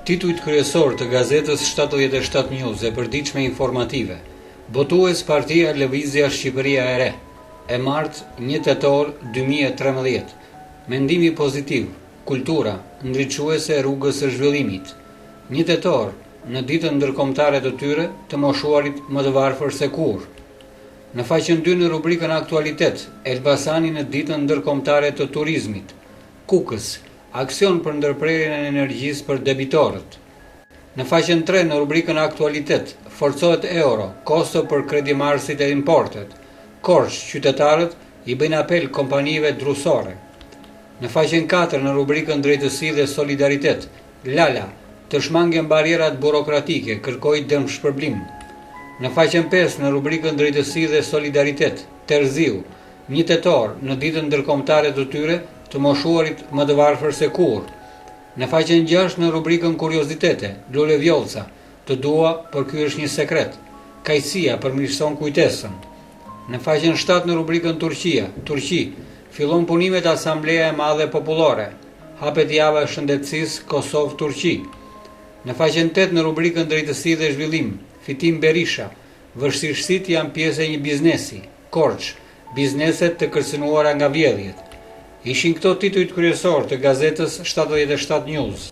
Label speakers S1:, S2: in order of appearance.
S1: Titujt kryesor të gazetës 77 News e përditshme informative. Botues Partia Lëvizja Shqipëria e Re. E martë 1 tetor 2013. Mendimi pozitiv. Kultura, ndriçuese e rrugës së zhvillimit. 1 tetor, në ditën ndërkombëtare të tyre të moshuarit më të varfër se kurrë. Në faqen 2 në rubrikën Aktualitet, Elbasani në ditën ndërkombëtare të turizmit. Kukës, aksion për ndërprerjen e energjisë për debitorët. Në faqen 3 në rubrikën Aktualitet, forcohet euro, kosto për kredimarrësit e importet. Korçë, qytetarët i bëjnë apel kompanive drusore. Në faqen 4 në rubrikën Drejtësi dhe Solidaritet, Lala, të shmangen barierat burokratike, kërkoi dëmshpërblim. Në faqen 5 në rubrikën Drejtësi dhe Solidaritet, Terziu, 1 tetor në ditën ndërkombëtare të tyre të moshuarit më të varfër se kurrë. Në faqen 6 në rubrikën Kuriozitete, Lule Vjollca, të dua, por ky është një sekret. Kajësia përmirëson kujtesën. Në faqen 7 në rubrikën Turqi, fillon punimet Asambleja e Madhe Popullore. Hapet java e shëndetësisë Kosovë-Turqi. Në faqen 8 në rubrikën Drejtësi dhe Zhvillim, Fitim Berisha, vështirësitë janë pjesë e një biznesi. Korçë, bizneset të kërcënuara nga vjedhjet. Ishin këto titujt kryesor të gazetës 77 News.